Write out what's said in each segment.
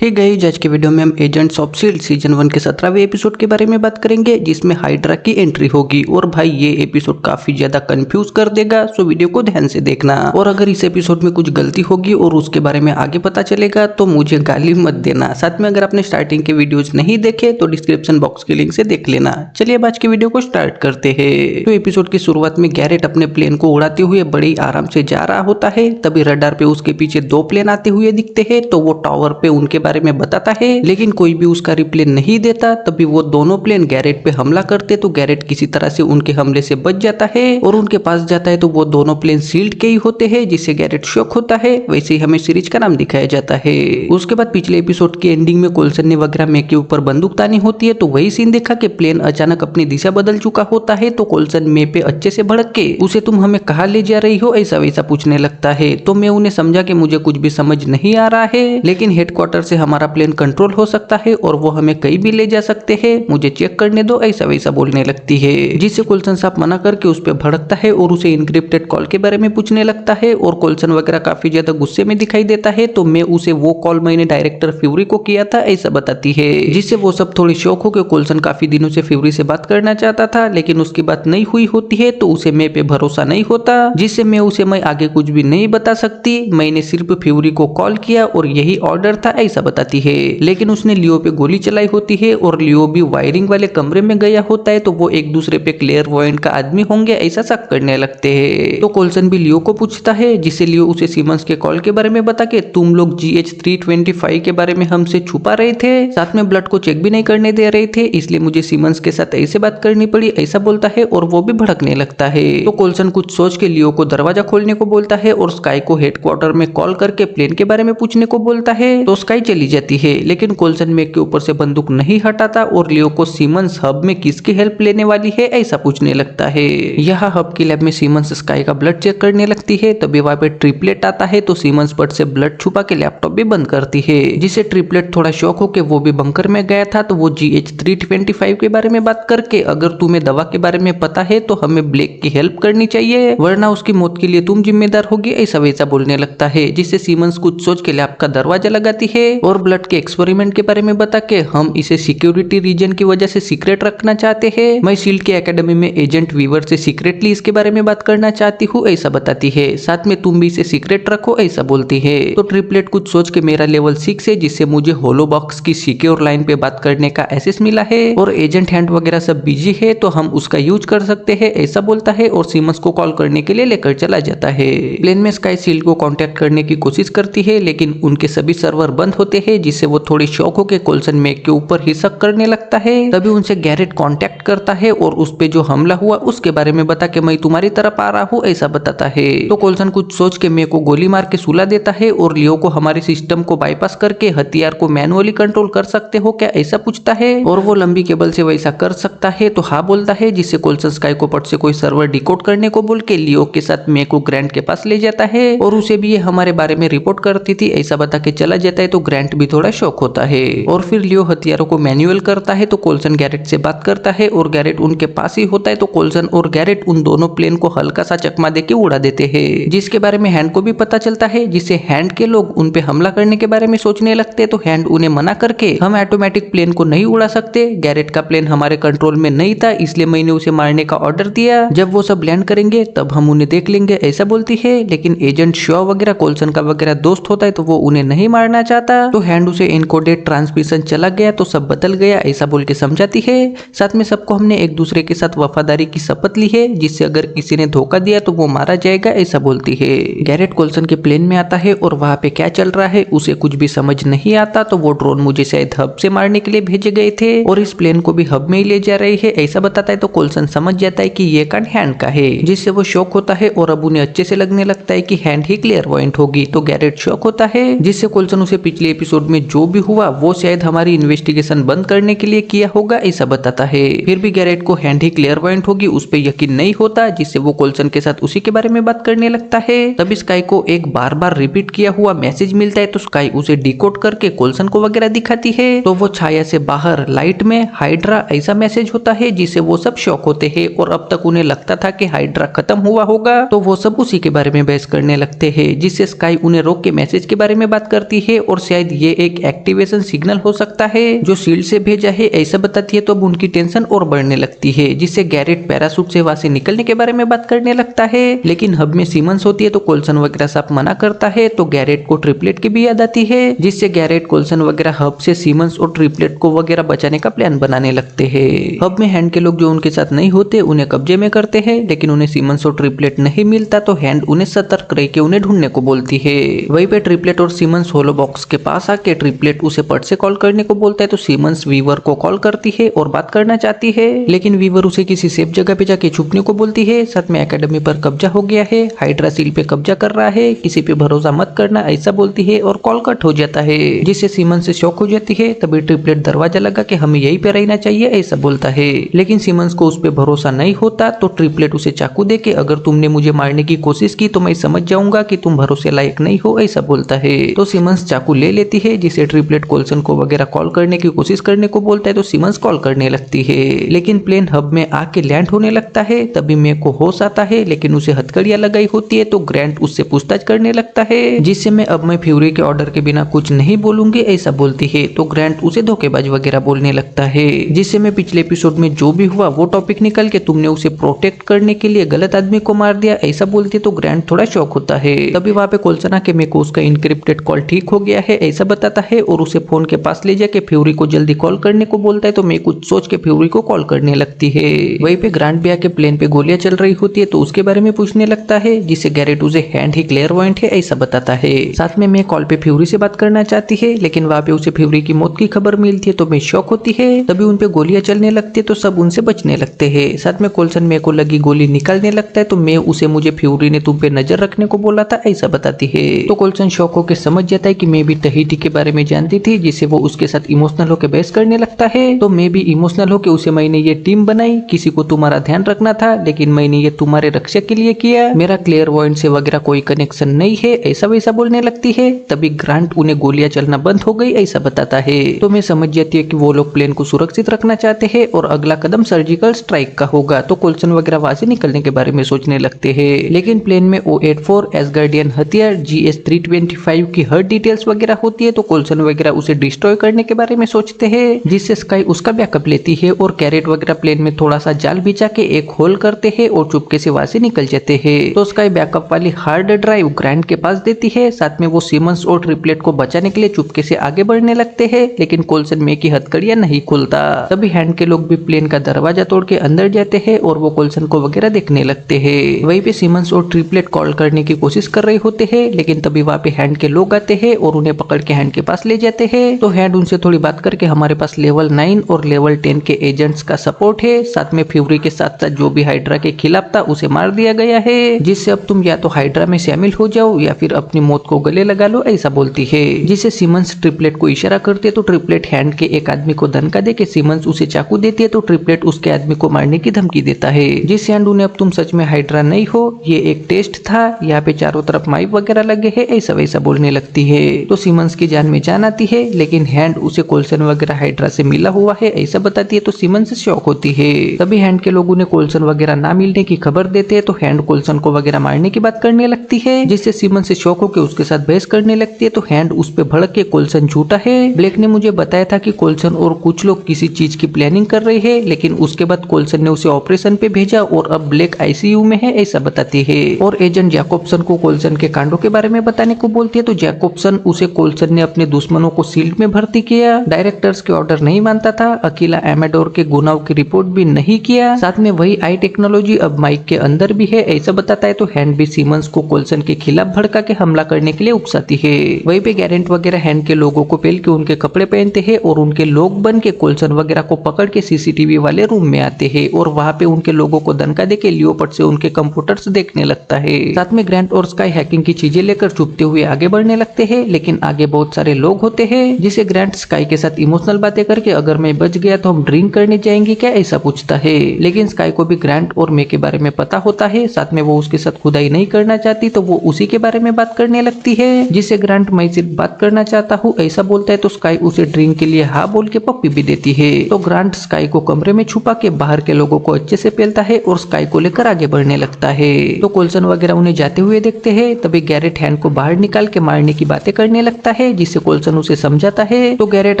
Hey guys, आज के video में हम एजेंट्स ऑफ शील्ड सीजन 1 के 17वें एपिसोड के बारे में बात करेंगे, जिसमें हाइड्रा की एंट्री होगी। और भाई ये एपिसोड काफी ज्यादा कंफ्यूज कर देगा, सो वीडियो को ध्यान से देखना। और अगर इस एपिसोड में कुछ गलती होगी और उसके बारे में आगे पता चलेगा तो मुझे गाली मत देना। साथ में अगर आपने स्टार्टिंग के वीडियोज नहीं देखे तो डिस्क्रिप्शन बॉक्स के लिंक से देख लेना। चलिए अब आज के वीडियो को स्टार्ट करते हैं। तो एपिसोड की शुरुआत में गैरेट अपने प्लेन को उड़ाते हुए बड़ी आराम से जा रहा होता है। तभी रडार पे उसके पीछे 2 प्लेन आते हुए दिखते हैं, तो वो टावर पे उनके बारे में बताता है, लेकिन कोई भी उसका रिप्लाई नहीं देता। तभी वो दोनों प्लेन गैरेट पे हमला करते, तो गैरेट किसी तरह से उनके हमले से बच जाता है और उनके पास जाता है। तो वो दोनों प्लेन शील्ड के ही होते हैं, जिससे गैरेट शॉक होता है। वैसे ही हमें सीरीज का नाम दिखाया जाता है। उसके बाद पिछले एपिसोड की एंडिंग में कोल्सन ने वगैरह मे के ऊपर बंदूक तानी होती है, तो वही सीन देखा कि प्लेन अचानक अपनी दिशा बदल चुका होता है। तो कोल्सन मे पे अच्छे से भड़क के उसे तुम हमें कहाँ ले जा रही हो ऐसा वैसा पूछने लगता है। तो मैं उन्हें समझा कि मुझे कुछ भी समझ नहीं आ रहा है, लेकिन हेडक्वार्टर से हमारा प्लेन कंट्रोल हो सकता है और वो हमें कहीं भी ले जा सकते हैं, मुझे चेक करने दो ऐसा वैसा बोलने लगती है। जिससे कोल्सन साहब मना करके उस पर भड़कता है और उसे इनक्रिप्टेड कॉल के बारे में पूछने लगता है। और कोल्सन वगैरह काफी ज्यादा गुस्से में दिखाई देता है। तो मैं उसे वो कॉल मैंने डायरेक्टर फ्यूरी को किया था ऐसा बताती है, जिससे वो सब थोड़ी शौक हो कि कोल्सन काफी दिनों से फ्यूरी से बात करना चाहता था, लेकिन उसकी बात नहीं हुई होती है। तो उसे मैं पे भरोसा नहीं होता, जिससे मैं उसे मैं आगे कुछ भी नहीं बता सकती। मैंने सिर्फ फ्यूरी को कॉल किया और यही ऑर्डर था ऐसा बताती है। लेकिन उसने लियो पे गोली चलाई होती है और लियो भी वायरिंग वाले कमरे में गया होता है। तो वो एक दूसरे पे क्लेयरवॉयंट का आदमी होंगे ऐसा शक करने लगते हैं। तो कोल्सन भी लियो को पूछता है, जिससे लियो उसे सीमंस के कॉल के बारे में बता के तुम लोग GH325 के बारे में हमसे छुपा रहे थे, साथ में ब्लड को चेक भी नहीं करने दे रहे थे, इसलिए मुझे सीमंस के साथ ऐसे बात करनी पड़ी ऐसा बोलता है। और वो भी भड़कने लगता है। तो कोल्सन कुछ सोच के लियो को दरवाजा खोलने को बोलता है और स्काई को हेडक्वार्टर में कॉल करके प्लेन के बारे में पूछने को बोलता है। तो स्काई चली जाती है, लेकिन कोल्सन मेक के ऊपर से बंदूक नहीं हटाता और लियो को सीमंस हब में किसकी हेल्प लेने वाली है ऐसा पूछने लगता है। यह हब की लैब में सीमंस स्काई का ब्लड चेक करने लगती है। तभी वहां पे ट्रिपलेट आता है, तो सीमंस बट से ब्लड छुपा के लैपटॉप भी बंद करती है, जिससे ट्रिपलेट थोड़ा शौक हो के वो भी बंकर में गया था। तो वो GH325 के बारे में बात करके अगर तुम्हें दवा के बारे में पता है तो हमें ब्लैक की हेल्प करनी चाहिए, वरना उसकी मौत के लिए तुम जिम्मेदार होगी ऐसा वैसा बोलने लगता है। जिससे सीमंस कुछ सोच के लैब का दरवाजा लगाती है और ब्लड के एक्सपेरिमेंट के बारे में बता के हम इसे सिक्योरिटी रीजन की वजह से सीक्रेट रखना चाहते हैं। मैं शील्ड के एकेडमी में एजेंट वीवर से सीक्रेटली इसके बारे में बात करना चाहती हूँ ऐसा बताती है। साथ में तुम भी इसे सीक्रेट रखो ऐसा बोलती है। तो ट्रिपलेट कुछ सोच के मेरा लेवल 6 है, जिससे मुझे होलो बॉक्स की सिक्योर लाइन पे बात करने का एक्सेस मिला है और एजेंट हैंड वगैरह सब बिजी है, तो हम उसका यूज कर सकते हैं ऐसा बोलता है। और सीमंस को कॉल करने के लिए लेकर चला जाता है। प्लेन में स्काई शील्ड को कांटेक्ट करने की कोशिश करती है, लेकिन उनके सभी सर्वर बंद होते हैं, जिससे वो थोड़ी शौक हो के कोल्सन मेक के ऊपर ही शक करने लगता है। तभी उनसे गैरेट कांटेक्ट करता है और उस पे जो हमला हुआ उसके बारे में बता के मैं तुम्हारी तरफ आ रहा हूँ ऐसा बताता है। तो कोल्सन कुछ सोच के मेक को गोली मार के सुला देता है और लियो को हमारे सिस्टम को बाईपास करके हथियार को मैनुअली कंट्रोल कर सकते हो क्या ऐसा पूछता है। और वो लंबी केबल से वैसा कर सकता है तो हाँ बोलता है, जिससे कोल्सन स्काई को पट से कोई सर्वर डिकोड करने को बोल के लियो के साथ मेक को ग्रैंट के पास ले जाता है और उसे भी ये हमारे बारे में रिपोर्ट करती थी ऐसा बता के चला जाता है। तो ग्रैंट भी थोड़ा शौक होता है और फिर लियो हथियारों को मैनुअल करता है। तो कोल्सन गैरेट से बात करता है और गैरेट उनके पास ही होता है। तो कोल्सन और गैरेट उन दोनों प्लेन को हल्का सा चकमा देके उड़ा देते हैं, जिसके बारे में हैंड को भी पता चलता है, जिससे हैंड के लोग उन पे हमला करने के बारे में सोचने लगते हैं। तो हैंड उन्हें मना करके हम ऑटोमेटिक प्लेन को नहीं उड़ा सकते, गैरेट का प्लेन हमारे कंट्रोल में नहीं था, इसलिए मैंने उसे मारने का ऑर्डर दिया, जब वो सब लैंड करेंगे तब हम उन्हें देख लेंगे ऐसा बोलती है। लेकिन एजेंट शॉ वगैरह कोल्सन का वगैरह दोस्त होता है, तो वो उन्हें नहीं मारना चाहता। तो हैंड उसे इनकोडेड ट्रांसमिशन चला गया तो सब बदल गया ऐसा बोल के समझाती है। साथ में सबको हमने एक दूसरे के साथ वफादारी की शपथ ली है, जिससे अगर किसी ने धोखा दिया तो वो मारा जाएगा ऐसा बोलती है। गैरेट कोल्सन के प्लेन में आता है और वहां पे क्या चल रहा है उसे कुछ भी समझ नहीं आता। तो वो ड्रोन मुझे शायद हब से मारने के लिए भेजे गए थे और इस प्लेन को भी हब में ही ले जा रही है ऐसा बताता है। तो कोल्सन समझ जाता है कि ये कांड हैंड का है, जिससे वो शौक होता है और अब उन्हें अच्छे से लगने लगता है कि हैंड ही क्लियरवॉयंट होगी। तो गैरेट शौक होता है, जिससे कोल्सन उसे पिछले एपिसोड में जो भी हुआ वो शायद हमारी इन्वेस्टिगेशन बंद करने के लिए किया होगा ऐसा बताता है। फिर भी गैरेट को हैंड ही क्लियरवॉयंट होगी उस पर यकीन नहीं होता, जिससे वो कोल्सन के साथ उसी के बारे में बात करने लगता है। तभी स्काई को एक बार बार रिपीट किया हुआ मैसेज मिलता है, तो स्काई उसे डिकोड करके कोल्सन को वगैरह दिखाती है। तो वो छाया से बाहर लाइट में हाइड्रा ऐसा मैसेज होता है, जिससे वो सब शॉक होते हैं और अब तक उन्हें लगता था कि हाइड्रा खत्म हुआ होगा। तो वो सब उसी के बारे में बहस करने लगते हैं, जिससे स्काई उन्हें रोक के मैसेज के बारे में बात करती है और शायद शायद ये एक एक्टिवेशन सिग्नल हो सकता है जो शील्ड से भेजा है, ऐसा बताती है। तो अब उनकी टेंशन और बढ़ने लगती है, जिससे गैरेट पैराशूट से वहां से निकलने के बारे में बात करने लगता है। लेकिन हब में सीमंस होती है तो कोल्सन वगैरह साफ मना करता है। तो गैरेट को ट्रिपलेट की भी याद आती है, जिससे गैरेट कोल्सन वगैरह हब से सीमंस और ट्रिपलेट को वगैरह बचाने का प्लान बनाने लगते हैं। हब में हैंड के लोग जो उनके साथ नहीं होते उन्हें कब्जे में करते हैं, लेकिन उन्हें सीमंस और ट्रिपलेट नहीं मिलता तो हैंड उन्हें सतर्क रह के उन्हें ढूंढने को बोलती है। वहीं पे ट्रिपलेट और सीमंस होलो बॉक्स के पास आके ट्रिपलेट उसे पट से कॉल करने को बोलता है। तो सीमंस वीवर को कॉल करती है और बात करना चाहती है, लेकिन वीवर उसे किसी सेफ जगह पे जाके छुपने को बोलती है। साथ में एकेडमी पर कब्जा हो गया है, हाइड्रा सील पे कब्जा कर रहा है, किसी पे भरोसा मत करना, ऐसा बोलती है और कॉल कट हो जाता है, जिससे सीमंस से शॉक हो जाती है। तभी ट्रिपलेट दरवाजा लगा के हमें यहीं पे रहना चाहिए ऐसा बोलता है, लेकिन सीमंस को उस पे भरोसा नहीं होता। तो ट्रिपलेट उसे चाकू दे के अगर तुमने मुझे मारने की कोशिश की तो मैं समझ जाऊंगा कि तुम भरोसे लायक नहीं हो, ऐसा बोलता है। तो सीमंस चाकू ले लेती है, जिसे ट्रिपलेट कोल्सन को वगैरह कॉल करने की कोशिश करने को बोलता है। तो सीमंस कॉल करने लगती है, लेकिन प्लेन हब में आके लैंड होने लगता है। तभी मे को होश आता है, लेकिन उसे हथकड़ियां लगाई होती है। तो ग्रैंट उससे पूछताछ करने लगता है, जिससे मैं फ्यूरी के ऑर्डर के बिना कुछ नहीं बोलूंगी, ऐसा बोलती है। तो ग्रैंट उसे धोखेबाज वगैरह बोलने लगता है, जिससे मैं पिछले एपिसोड में जो भी हुआ वो टॉपिक निकल के तुमने उसे प्रोटेक्ट करने के लिए गलत आदमी को मार दिया, ऐसा बोलती है। तो ग्रैंट थोड़ा शॉक होता है। तभी वहां पे कोल्सन आके मे को उसका इनक्रिप्टेड कॉल ठीक हो गया है ऐसा बताता है और उसे फोन के पास ले जाके फ्यूरी को जल्दी कॉल करने को बोलता है। तो मैं कुछ सोच के फ्यूरी को कॉल करने लगती है। वहीं पे ग्रांट भी आके प्लेन पे गोलियां चल रही होती है तो उसके बारे में पूछने लगता है, जिससे गैरेट उसे हैंड ही क्लेयरवॉयंट है ऐसा बताता है। साथ में मैं कॉल पे फ्यूरी से बात करना चाहती है, लेकिन वहां पे उसे फ्यूरी की मौत की खबर मिलती है तो मैं शॉक होती है। तभी उन पे गोलियां चलने लगती है तो सब उनसे बचने लगते हैं। साथ में कोल्सन मे को लगी गोली निकालने लगता है तो मैं उसे मुझे फ्यूरी ने तुम पे नजर रखने को बोला था ऐसा बताती है। तो कोल्सन शॉक होकर समझ जाता है कि मैं भी तहीटी के बारे में जानती थी, जिससे वो उसके साथ इमोशनल होकर बहस करने लगता है। तो मैं भी इमोशनल होकर उसे मैंने ये टीम बनाई, किसी को तुम्हारा ध्यान रखना था, लेकिन मैंने ये तुम्हारे रक्षक के लिए किया, मेरा क्लेयरवॉयंट से वगैरह कोई कनेक्शन नहीं है, ऐसा वैसा बोलने लगती है। तभी ग्रांट उन्हें गोलियां चलना बंद हो गई ऐसा बताता है। तो मैं समझ जाती है कि वो लोग प्लेन को सुरक्षित रखना चाहते हैं और अगला कदम सर्जिकल स्ट्राइक का होगा। तो कोल्सन वगैरह वहां से निकलने के बारे में सोचने लगते हैं, लेकिन प्लेन में O84 एसगार्डियन हथियार GS-325 की हर डिटेल्स वगैरह होती है। तो कोल्सन वगैरह उसे डिस्ट्रॉय करने के बारे में सोचते हैं, जिससे स्काई उसका बैकअप लेती है और कैरेट वगैरह प्लेन में थोड़ा सा जाल बिछा के एक होल करते हैं और चुपके से वहां से निकल जाते हैं। तो स्काई बैकअप वाली हार्ड ड्राइव ग्रांट के पास देती है। साथ में वो सीमंस और ट्रिपलेट को बचाने के लिए चुपके से आगे बढ़ने लगते हैं, लेकिन कोल्सन मे की हथकड़ियां नहीं खुलता। तभी हैंड के लोग भी प्लेन का दरवाजा तोड़ के अंदर जाते हैं और वो कोल्सन को वगैरह देखने लगते हैं। वहीं पे सीमंस और ट्रिपलेट कॉल करने की कोशिश कर रहे होते हैं, लेकिन तभी वहां पे हैंड के लोग आते हैं और उन्हें पकड़ के हैंड के पास ले जाते हैं। तो हैंड उनसे थोड़ी बात करके हमारे पास लेवल 9 और लेवल 10 के एजेंट्स का सपोर्ट है, साथ में फ्यूरी के साथ साथ जो भी हाइड्रा के खिलाफ था उसे मार दिया गया है, जिससे अब तुम या तो हाइड्रा में शामिल हो जाओ या फिर अपनी मौत को गले लगा लो ऐसा बोलती है। जिसे सीमंस ट्रिपलेट को इशारा करते है तो ट्रिपलेट हैंड के एक आदमी को धमका दे के सीमंस उसे चाकू देती है। तो ट्रिपलेट उसके आदमी को मारने की धमकी देता है, जिससे हैंड उन्हें अब तुम सच में हाइड्रा नहीं हो, ये एक टेस्ट था, यहाँ पे चारों तरफ माइक वगैरह लगे है, ऐसा वैसा बोलने लगती है। तो सीमंस की जान में जान आती है, लेकिन हैंड उसे कोल्सन वगैरह हाइड्रा से मिला हुआ है ऐसा बताती है। तो सीमंस शॉक होती है। तभी हैंड के लोग उन्हें कोल्सन वगैरह ना मिलने की खबर देते हैं। तो हैंड कोल्सन को वगैरह मारने की बात करने लगती है, जिससे सीमंस से शॉक होकर उसके साथ बहस करने लगती है। तो हैंड उस पे भड़क के कोल्सन झूठा है, ब्लैक ने मुझे बताया था कि कोल्सन और कुछ लोग किसी चीज की प्लानिंग कर रहे हैं, लेकिन उसके बाद कोल्सन ने उसे ऑपरेशन पे भेजा और अब ब्लैक ICU में है ऐसा बताती है। और एजेंट जैकोब्सन को कोल्सन के कांडों के बारे में बताने को बोलती है। तो जैकोब्सन उसे कोल्सन ने अपने दुश्मनों को शील्ड में भर्ती किया, डायरेक्टर्स के ऑर्डर नहीं मानता था, अकेला एमेडोर के गुनाहों की रिपोर्ट भी नहीं किया, साथ में वही आई टेक्नोलॉजी अब माइक के अंदर भी है ऐसा बताता है। तो हैंड भी सीमंस को कोल्सन के खिलाफ भड़का के हमला करने के लिए उकसाती है। वहीं पे गैरेंट वगैरह हैंड के लोगों को पहन के उनके कपड़े पहनते हैं और उनके लोग बन के कोल्सन वगैरह को पकड़ के CCTV वाले रूम में आते हैं और वहां पे उनके लोगों को धमका देके लियोपर्ड से उनके कंप्यूटर्स देखने लगता है। साथ में ग्रांट और स्काई हैकिंग की चीजें लेकर चुपते हुए आगे बढ़ने लगते हैं, लेकिन आगे बहुत सारे लोग होते हैं, जिसे ग्रांट स्काई के साथ इमोशनल बातें करके अगर मैं बच गया तो हम ड्रिंक करने जाएंगे क्या ऐसा पूछता है। लेकिन स्काई को भी ग्रांट और मे के बारे में पता होता है, साथ में वो उसके साथ खुदाई नहीं करना चाहती तो वो उसी के बारे में बात करने लगती है, जिससे ग्रांट मैं सिर्फ बात करना चाहता हूँ ऐसा बोलता है। तो स्काई उसे ड्रिंक के लिए हाँ बोल के पप्पी भी देती है। तो ग्रांट स्काई को कमरे में छुपा के बाहर के लोगों को अच्छे से पेलता है और स्काई को लेकर आगे बढ़ने लगता है। तो कोल्सन वगैरह उन्हें जाते हुए देखते हैं। तभी गैरेट हैंड को बाहर निकाल के मारने की बातें करने लगता है, जिससे कोल्सन उसे समझाता है। तो गैरेट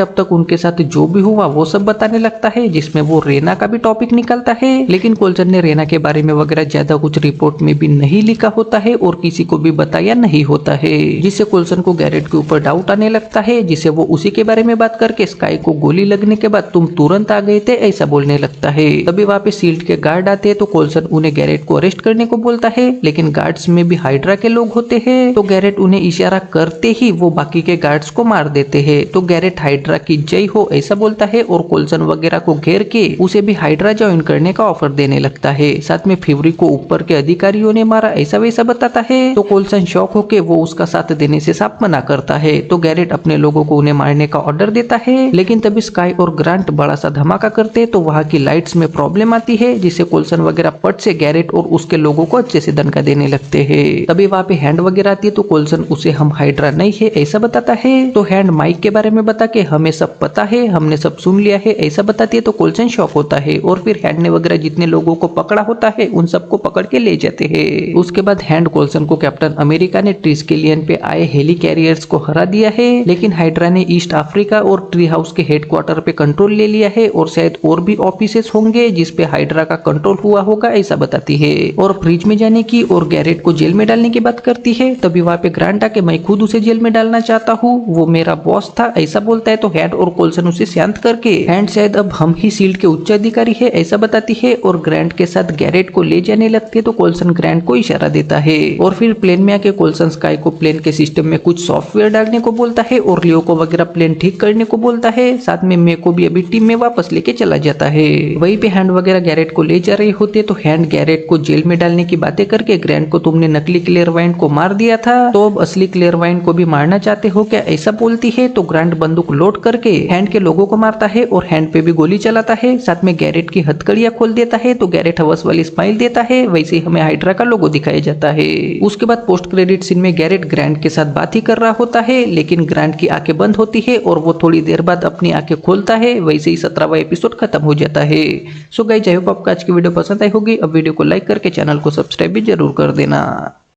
अब तक उनके साथ जो भी हुआ वो सब बताने लगता है, जिसमें वो रेना का भी टॉपिक निकलता है। लेकिन कोल्सन ने रेना के बारे में वगैरह ज्यादा कुछ रिपोर्ट में भी नहीं लिखा होता है और किसी को भी बताया नहीं होता है, जिससे कोल्सन को गैरेट के ऊपर डाउट आने लगता है, जिसे वो उसी के बारे में बात करके स्काई को गोली लगने के बाद तुम तुरंत आ गए थे ऐसा बोलने लगता है। तभी वहाँ पे शील्ड के गार्ड आते हैं, तो कोल्सन उन्हें गैरेट को अरेस्ट करने को बोलता है, लेकिन गार्ड्स में भी हाइड्रा के लोग होते हैं। तो गैरेट उन्हें इशारा करते ही वो बाकी के गार्ड्स को मार देते हैं। तो गैरेट हाइड्रा की जय हो ऐसा बोलता है और कोल्सन वगैरह को घेर के उसे भी हाइड्रा ज्वाइन करने का ऑफर देने लगता है। साथ में फेवरी को ऊपर के अधिकारियों ने मारा ऐसा वैसा बताता है। तो कोल्सन शॉक होके वो उसका साथ देने से साफ मना करता है। तो गैरेट अपने लोगों को उन्हें मारने का ऑर्डर देता है, लेकिन तभी स्काई और ग्रांट बड़ा सा धमाका करते तो वहाँ की लाइट्स में प्रॉब्लम आती है, जिससे कोल्सन वगैरह पट से गैरेट और उसके लोगों को अच्छे से दनका देने लगते हैं। तभी वहाँ पे हैंड वगैरह आती है, तो कोल्सन उसे हम हाइड्रा नहीं है ऐसा बताता है। तो हैंड माइक के बारे में बता के हमें सब पता है, हमने सब सुन लिया है ऐसा बताती है। तो कोल्सन शॉक होता है और फिर हैंड ने वगैरह जितने लोगों को पकड़ा होता है उन सबको पकड़ के ले जाते हैं। उसके बाद हैंड कोल्सन को कैप्टन अमेरिका ने ट्रिस्केलियन पे आए हेली कैरियर्स को हरा दिया है, लेकिन हाइड्रा ने ईस्ट अफ्रीका और ट्री हाउस के हेडक्वार्टर पे कंट्रोल ले लिया है और शायद और भी ऑफिसेस होंगे जिसपे हाइड्रा का कंट्रोल हुआ होगा ऐसा बताती है। और फ्रिज में जाने की और गैरेट को जेल में डालने की बात करती है। तभी वहाँ पे ग्रांट आके मैं खुद उसे जेल में डालना चाहता हूँ, वो मेरा बॉस था ऐसा बोलता है। तो हैंड और कोल्सन उसे शांत करके हैंड शायद अब हम ही शील्ड के उच्च अधिकारी है ऐसा बताती है और ग्रांट के साथ गैरेट को ले जाने लगती है। तो कोल्सन ग्रांट को इशारा देता है और फिर प्लेन में आके कोल्सन स्काई को प्लेन के सिस्टम में कुछ सॉफ्टवेयर डालने को बोलता है और लियो को वगैरह प्लेन ठीक करने को बोलता है। साथ में मे को भी अभी टीम में वापस लेके चला जाता है। वहीं पे हैंड वगैरह गैरेट को ले जा रहे होते, तो हैंड गैरेट को जेल में डालने की बातें करके ग्रांट को तुमने नकली क्लेयरवाइंट को मार दिया था, तो अब असली क्लेयरवाइंट को भी मारना चाहते हो क्या ऐसा बोलती है। तो ग्रांट बंदूक लोड करके हैंड के लोगों को मारता है और हैंड पे भी गोली चलाता है। साथ में गैरेट की हथकड़ियां खोल देता है, तो गैरेट हवस वाली स्माइल देता है। वैसे ही हमें हाइड्रा का लोगो दिखाया जाता है। उसके बाद पोस्ट क्रेडिट सीन में गैरेट ग्रांट के साथ बात ही कर रहा होता है, लेकिन ग्रांट की आंखें बंद होती है और वो थोड़ी देर बाद अपनी आंखें खोलता है। वैसे ही 17वां एपिसोड खत्म हो जाता है। सो गाइस, आई होप आपको आज की वीडियो पसंद आई होगी। अब वीडियो को लाइक करके चैनल को सब्सक्राइब भी जरूर कर देना।